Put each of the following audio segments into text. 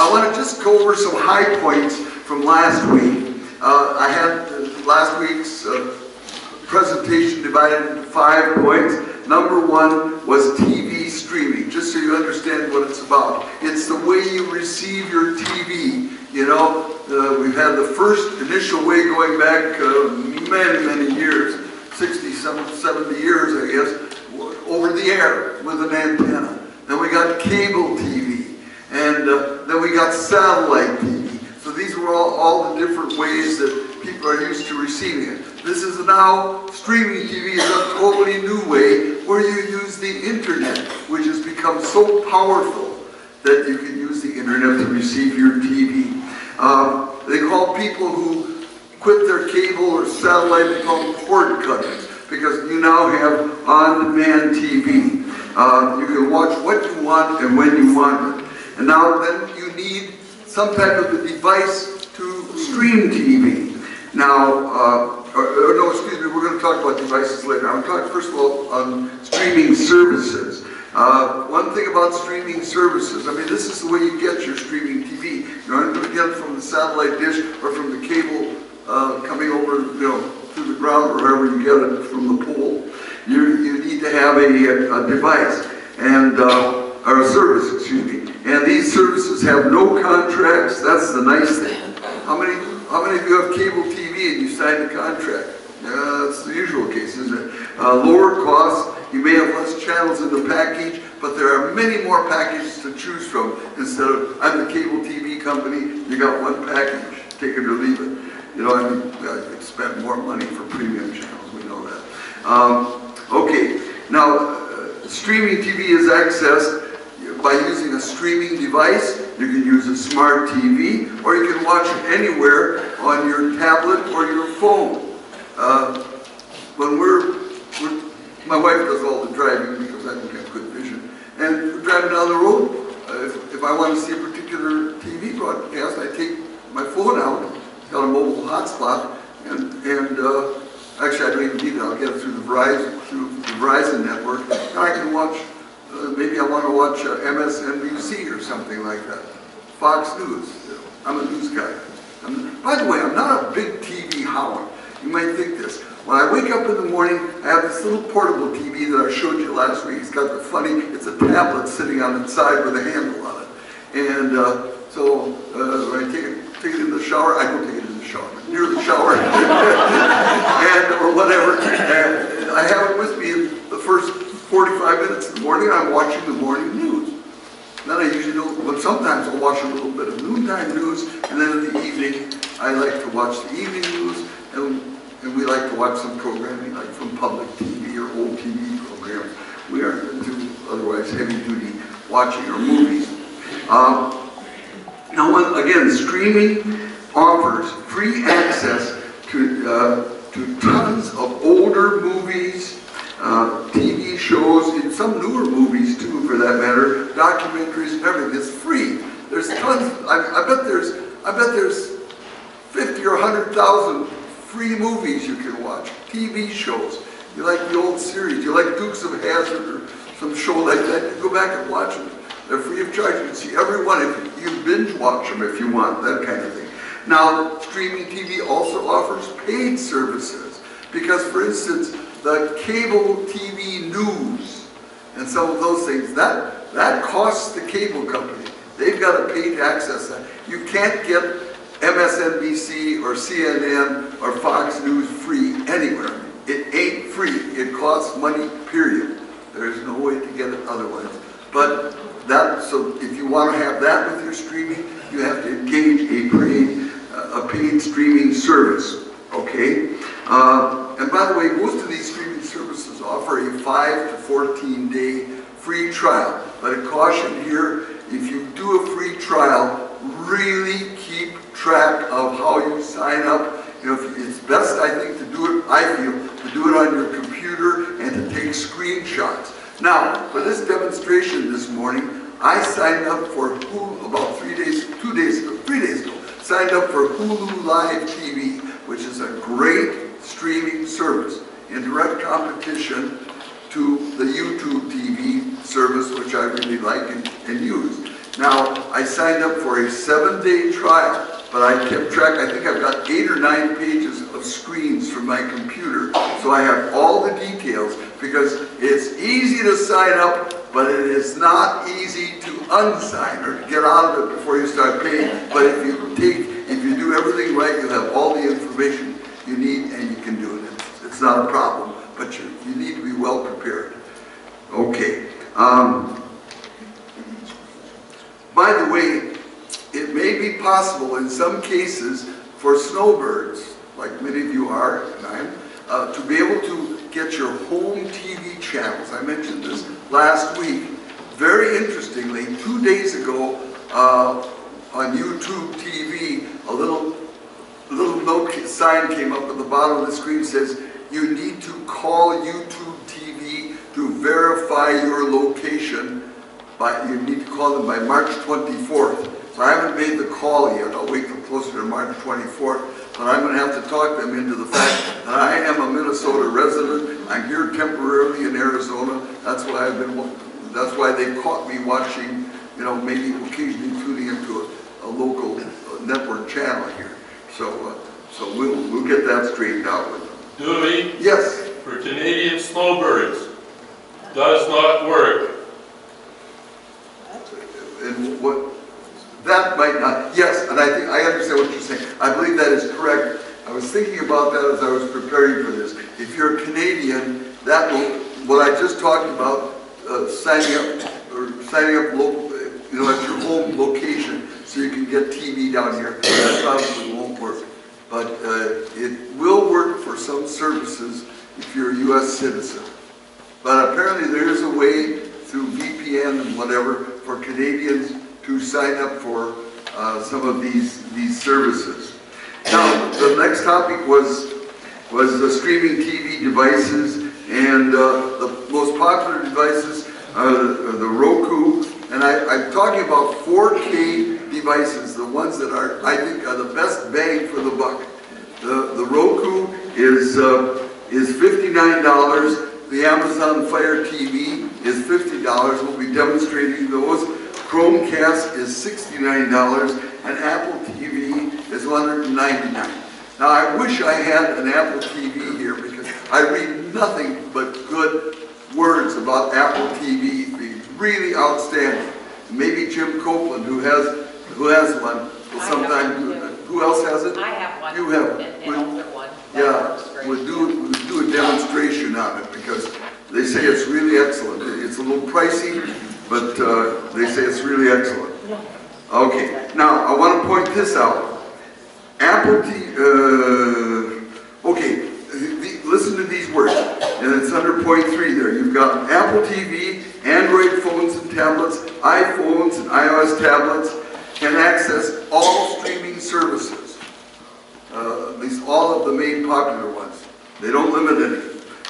I want to just go over some high points from last week. I had last week's presentation divided into 5 points. Number 1 was TV streaming, just so you understand what it's about. It's the way you receive your TV. You know, we've had the first initial way going back many, many years, 60, 70 years, I guess, over the air with an antenna. Then we got cable TV, and then we got satellite TV. So these were all the different ways that people are used to receiving it. This is now, streaming TV is a totally new way where you use the internet, which has become so powerful that you can use the internet to receive your TV. They call people who quit their cable or satellite, they call them cord cutters, because you now have on-demand TV. You can watch what you want and when you want it. And now then you need some type of a device to stream TV. Now, no, excuse me, we're going to talk about devices later. I'm going to talk first of all on streaming services. One thing about streaming services, I mean, this is the way you get your streaming TV. You aren't going to get it from the satellite dish or from the cable coming over, you know, through the ground or wherever you get it from the pole. You need to have a device and or a service, excuse me. And these services have no contracts. That's the nice thing. How many of you have cable TV and you signed a contract? That's the usual case, isn't it? Lower costs. You may have less channels in the package, but there are many more packages to choose from. Instead of, I'm the cable TV company, you got one package, take it or leave it. You know, I mean, you spend more money for premium channels, we know that. Okay, now, streaming TV is accessed by using a streaming device. You can use a smart TV, or you can watch it anywhere on your tablet or your phone. My wife does all the driving because I don't have good vision. And we're driving down the road. If I want to see a particular TV broadcast, I take my phone out. It's got a mobile hotspot, and actually I don't even need it. I'll get it through the Verizon network, and I can watch. Maybe I want to watch MSNBC or something like that. Fox News. I'm a news guy. By the way, I'm not a big TV hound. You might think this. When I wake up in the morning, I have this little portable TV that I showed you last week. It's got the funny, it's a tablet sitting on its side with a handle on it. And so when I take it in the shower, I don't take it in the shower, but near the shower, or whatever. And I have it with me in the first 45 minutes in the morning. I'm watching the morning news. Then I usually don't, but sometimes I'll watch a little bit of noontime news, and then in the evening, I like to watch the evening news, and we like to watch some programming, like from public TV or old TV programs. We aren't into otherwise heavy-duty watching or movies. Now, again, streaming offers free access to tons of older movies, TV shows, and some newer movies too, for that matter, documentaries and everything. It's free. There's tons. I bet there's 50 or 100,000 free movies you can watch. TV shows. You like the old series. You like Dukes of Hazzard or some show like that. You go back and watch them. They're free of charge. You can see every one. If you binge watch them if you want, that kind of thing. Now, streaming TV also offers paid services because, for instance, the cable TV news and some of those things, that costs the cable company. They've got to pay to access that. You can't get MSNBC or CNN or Fox News free anywhere. It ain't free. It costs money, period. There's no way to get it otherwise. But so if you want to have that with your streaming, you have to engage a paid streaming service. Okay? And by the way, most of these streaming services offer a 5 to 14 day free trial. But a caution here, if you do a free trial, really keep track of how you sign up. You know, it's best, I think, to do it, I feel, to do it on your computer and to take screenshots. Now, for this demonstration this morning, I signed up for Hulu about 3 days ago, signed up for Hulu Live TV, which is a great streaming service in direct competition to the YouTube TV service, which I really like and use. Now, I signed up for a 7-day trial, but I kept track. I think I've got 8 or 9 pages of screens from my computer, so I have all the details, because it's easy to sign up, but it is not easy to unsign or to get out of it before you start paying. But if you do everything right, you'll have all the information you need and you can do it. It's not a problem, but you need to be well prepared. Okay. By the way, it may be possible in some cases for snowbirds, like many of you are, and I am, to be able to get your home TV channels. I mentioned this last week. Very interestingly, 2 days ago on YouTube TV, a little note sign came up at the bottom of the screen, says, you need to call YouTube TV to verify your location. You need to call them by March 24th. So I haven't made the call yet. I'll wait till closer to March 24th. But I'm going to have to talk them into the fact that I am a Minnesota resident. I'm here temporarily in Arizona. That's why that's why they caught me watching, maybe occasionally tuning into a local network channel here. So we'll get that straightened out with them. Dewey? Yes. For Canadian snowbirds, does not work. And what? That might not, yes, and I understand what you're saying. I believe that is correct. I was thinking about that as I was preparing for this. If you're a Canadian, that will, what I just talked about, signing up local, at your home location so you can get TV down here, that probably won't work. But it will work for some services if you're a U.S. citizen. But apparently there is a way through VPN and whatever for Canadians to sign up for some of these services. Now, the next topic was the streaming TV devices, and the most popular devices are the Roku, and I'm talking about 4K devices, the ones that I think are the best bang for the buck. The Roku is $59. The Amazon Fire TV is $50. We'll be demonstrating those. Chromecast is $69, and Apple TV is $199. Now, I wish I had an Apple TV here, because I read nothing but good words about Apple TV being really outstanding. Maybe Jim Copeland, who has one, will sometime do it. Who else has it? I have one. You have an older one. Yeah, we'll do a demonstration on it, because they say it's really excellent. It's a little pricey, but they say it's really excellent. Okay, now I want to point this out. Apple TV, okay, listen to these words, and it's under point 3 there. You've got Apple TV, Android phones and tablets, iPhones and iOS tablets can access all streaming services, at least all of the main popular ones. They don't limit any.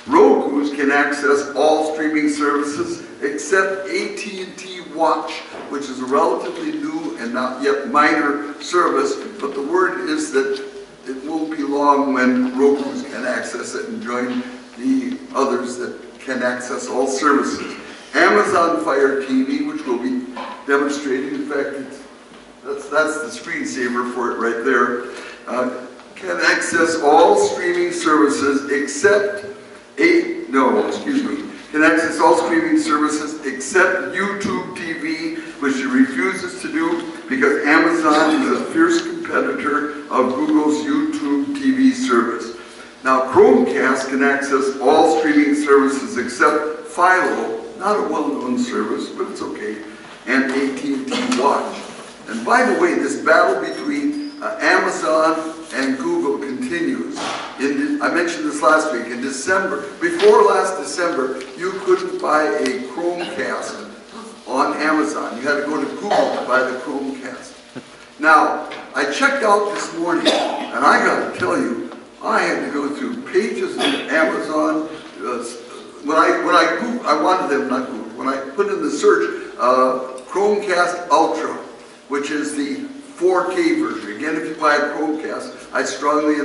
Rokus can access all streaming services except AT&T Watch, which is a relatively new and not yet minor service, but the word is that it won't be long when Rokus can access it and join the others that can access all services. Amazon Fire TV, which we'll be demonstrating, in fact, that's the screensaver for it right there, can access all streaming services except can access all streaming services except YouTube TV, which it refuses to do because Amazon is a fierce competitor of Google's YouTube TV service. Now, Chromecast can access all streaming services except Philo, not a well-known service, but it's okay, and AT&T Watch. And by the way, this battle between Amazon and Google continues. I mentioned this last week. In December, before last December, you couldn't buy a Chromecast on Amazon. You had to go to Google to buy the Chromecast. Now, I checked out this morning, and I got to tell you, I had to go through pages of Amazon. When I wanted them, not Google. When I put in the search, Chromecast Ultra, which is the 4K version. Again, if you buy a Chromecast, I strongly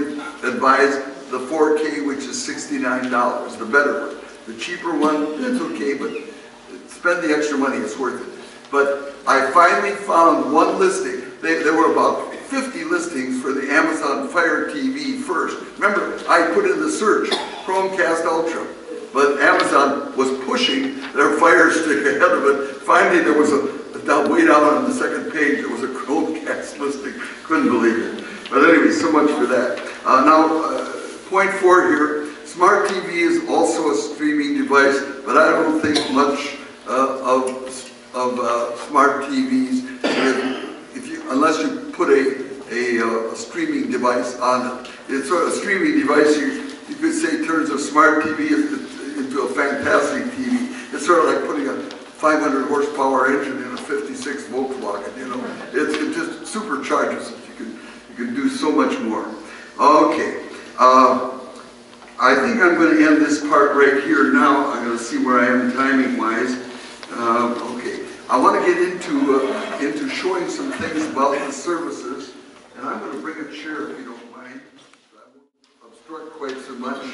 advise the 4K, which is $69, the better one. The cheaper one, it's okay, but spend the extra money, it's worth it. But I finally found one listing. There were about 50 listings for the Amazon Fire TV first. Remember, I put in the search, Chromecast Ultra. But Amazon was pushing their Fire Stick ahead of it. Finally, there was way down on the second page, there was a Chromecast listing. Couldn't believe it. But anyway, so much for that. Now, point 4 here, smart TV is also a streaming device, but I don't think much of smart TVs, unless you put a streaming device on it. It's sort of a streaming device, you could say turns a smart TV into a fantastic TV. It's sort of like putting a 500 horsepower engine in a 56 Volkswagen, you know. It just supercharges it. You can do so much more. Okay. I think I'm going to end this part right here now. I'm going to see where I am timing-wise. Okay. I want to get into showing some things about the services, and I'm going to bring a chair if you don't mind. I won't obstruct quite so much.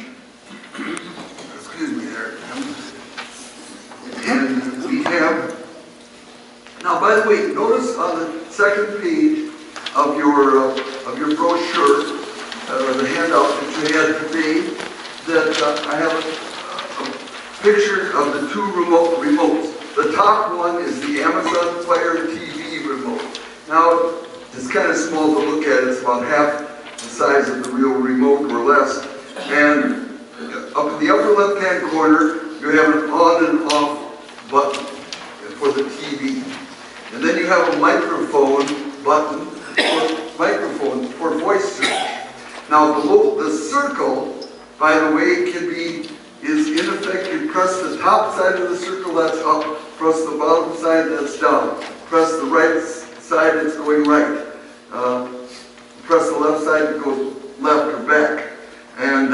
Excuse me there. And we have, now by the way, notice on the second page of your brochure, the handout that you had today, that I have a picture of the two remotes. The top one is the Amazon Fire TV remote. Now, it's kind of small to look at. It's about half the size of the real remote or less. And up in the upper left-hand corner, you have an on and off button for the TV. And then you have a microphone button for voice search. Now, below the circle, by the way, is in effect, you press the top side of the circle, that's up. Press the bottom side, that's down. Press the right side, it's going right. Press the left side, it goes left or back. And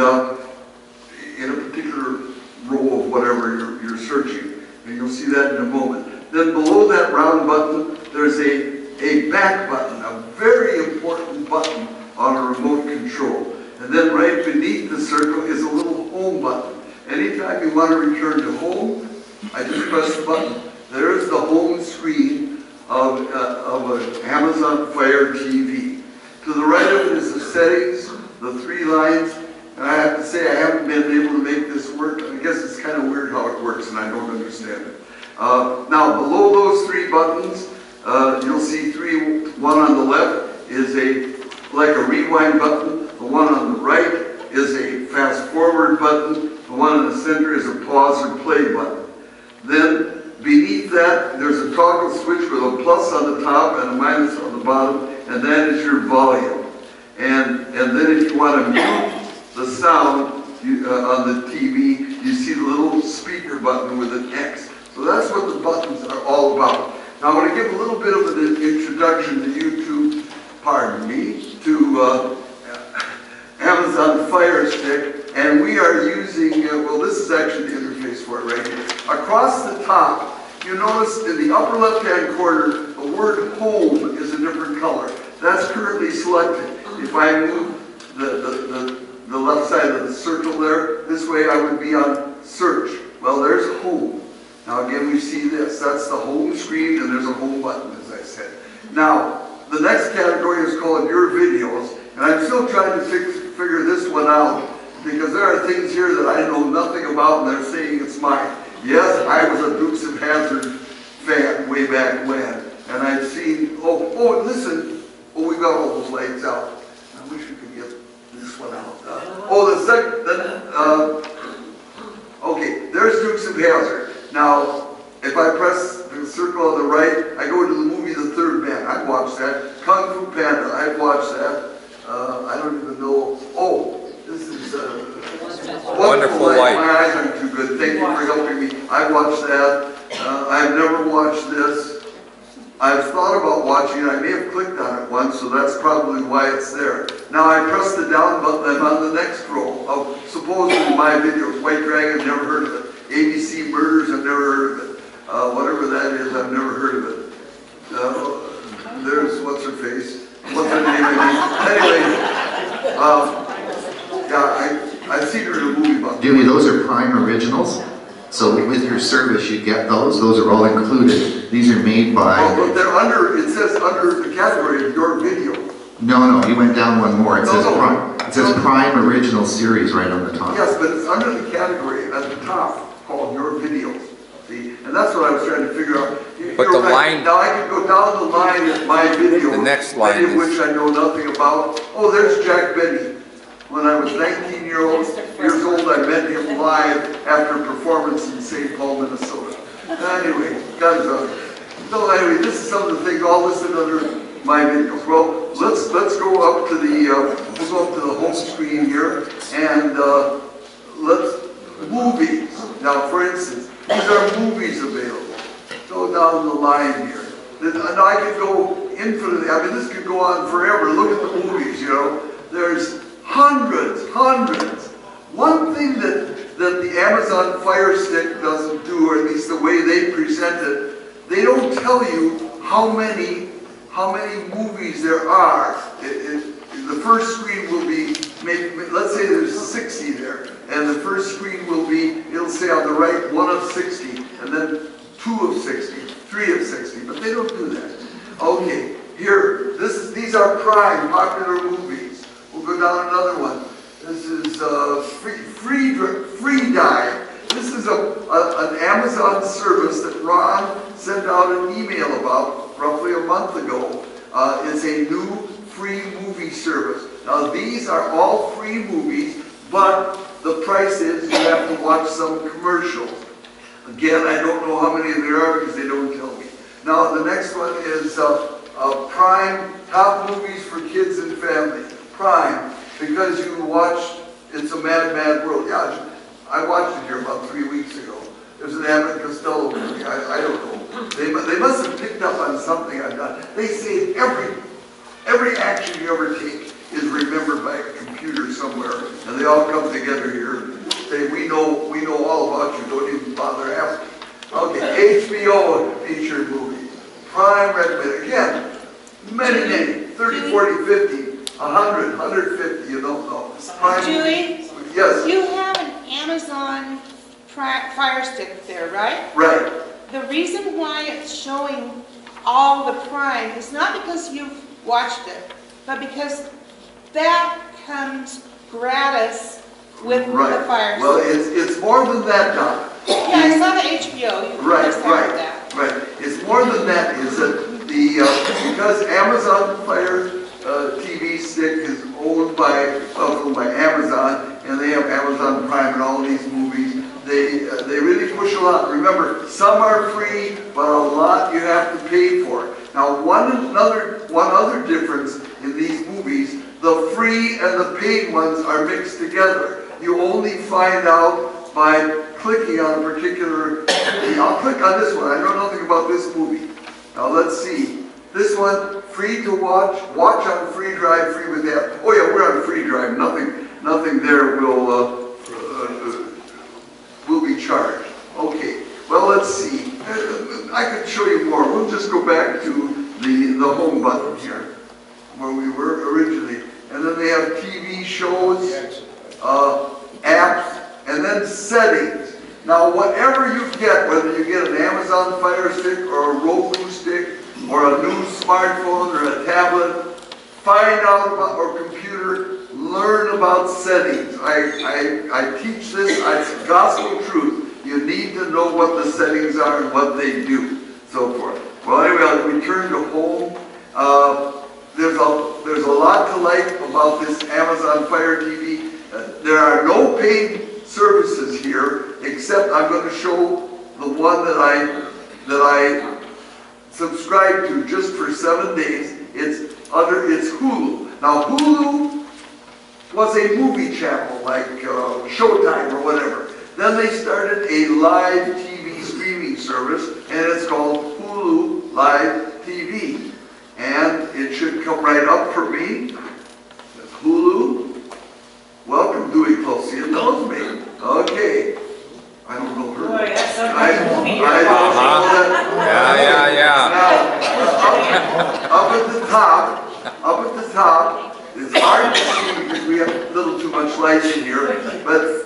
in a particular row of whatever you're searching. And you'll see that in a moment. Then below that round button, there's a back button, a very important button on a remote control. And then right beneath the circle is a little home button. Anytime you want to return to home, I just press the button. There's the home screen of an Amazon Fire TV. To the right of it is the settings, the 3 lines. And I have to say I haven't been able to make this work. I guess it's kind of weird how it works and I don't understand it. Now below those 3 buttons, you'll see one on the left is like a rewind button. The one on the right is a fast forward button. The one in the center is a pause or play button. Then beneath that, there's a toggle switch with a plus on the top and a minus on the bottom, and that is your volume. And then if you want to mute the sound on the TV, you see the little speaker button with an X. So that's what the buttons are all about. Now I want to give a little bit of an introduction to you to, pardon me, to Amazon Fire Stick. And we are using, well, this is actually the interface for it right here. Across the top, you notice in the upper left-hand corner, the word home is a different color. That's currently selected. If I move the left side of the circle there, this way I would be on search. Well, there's home. Now again, we see this. That's the home screen, and there's a home button, as I said. Now, the next category is called your videos, and I'm still trying to figure this one out, because there are things here that I know nothing about, and they're saying it's mine. Yes, I was a Dukes of Hazzard fan way back when, and I've seen, listen, we got all those legs out. I wish we could get this one out. Okay, there's Dukes of Hazzard. Now, if I press the circle on the right, I go to the movie The Third Man. I'd watch that. Kung Fu Panda, I'd watch that. I don't even know. Oh, this is Wonderful Life. My eyes aren't too good. Thank you for helping me. I watched that. I've never watched this. I've thought about watching it. I may have clicked on it once, so that's probably why it's there. Now I press the down button. I'm on the next row of supposedly my videos. White Dragon, never heard of it. ABC Murders, I've never heard of it. Whatever that is, I've never heard of it. There's what's her face. What's her name? Anyway, yeah, I've seen her in a movie about Dewey, those are Prime Originals. So with your service, you get those. Those are all included. These are made by... Oh, but they're under, it says under the category of your video. No, you went down one more. It says No. Prime. It says Prime Original Series right on the top. Yes, but it's under the category at the top called your videos. See, and that's what I was trying to figure out. But You're the right. line- Now I can go down the line at my video. The next line many of is- which I know nothing about. Oh, there's Jack Benny. When I was 19 years old, I met him live after a performance in St. Paul, Minnesota. Anyway, guys, so anyway, this is some of the things all listed under my videos. Well, let's go up to the we'll go up to the home screen here, and let's movies. Now, for instance, these are movies available. Go down the line here. And I could go infinitely. I mean, this could go on forever. Look at the movies. You know, there's hundreds. One thing that the Amazon Fire Stick doesn't do, or at least the way they present it, they don't tell you how many movies there are. The first screen will be, maybe, let's say there's 60 there, and the first screen will be, it'll say on the right, 1 of 60, and then 2 of 60, 3 of 60, but they don't do that. Okay, here, these are Prime, popular movies. We'll go down another one. This is Free Dive. This is an Amazon service that Ron sent out an email about roughly a month ago. It's a new free movie service. Now these are all free movies, but the price is you have to watch some commercials. Again, I don't know how many there are because they don't tell me. Now the next one is Prime, top movies for kids and family. Prime, because you watched It's a Mad, Mad World. Yeah, I watched it here about 3 weeks ago. There's an Abbott Costello movie. I don't know. They must have picked up on something I've done. They say every action you ever take is remembered by a computer somewhere, and they all come together here and say, we know all about you. Don't even bother asking. Okay, HBO featured movies. Prime recommended. Again, many, 30, 40, 50. 100, 150, you don't know. Julie? Yes. You have an Amazon Fire Stick there, right? Right. The reason why it's showing all the Prime is not because you've watched it, but because that comes gratis with the Fire Stick. Well, it's more than that, Donna. Yeah, I saw the HBO. You Right. It's more than that. Is that because Amazon Fire TV Stick is owned by Amazon, and they have Amazon Prime and all these movies. They really push a lot. Remember, some are free, but a lot you have to pay for. Now, one other difference in these movies: the free and the paid ones are mixed together. You only find out by clicking on a particular. I'll click on this one. I know nothing about this movie. Now let's see. This one, free to watch on free drive, free with app. Oh yeah, we're on free drive. Nothing there will be charged. Okay. Well, let's see. I could show you more. We'll just go back to the home button here, where we were originally, and then they have TV shows, apps, and then settings. Now, whatever you get, whether you get an Amazon Fire Stick or a Roku stick, or a new smartphone or a tablet, find out about, or computer, learn about settings. I teach this, it's gospel truth. You need to know what the settings are and what they do, so forth. Well, anyway, I'll return to home. There's a lot to like about this Amazon Fire TV. There are no paid services here, except I'm going to show the one that I subscribe to just for 7 days. It's Hulu. Now Hulu was a movie channel like Showtime or whatever. Then they started a live TV streaming service, and it's called Hulu Live TV. And it should come right up for me. It's Hulu. Welcome, Dewey Close. It knows me. Okay. I don't know her. Boy, that's so I don't know that. Yeah. Up at the top, it's hard to see because we have a little too much light in here, but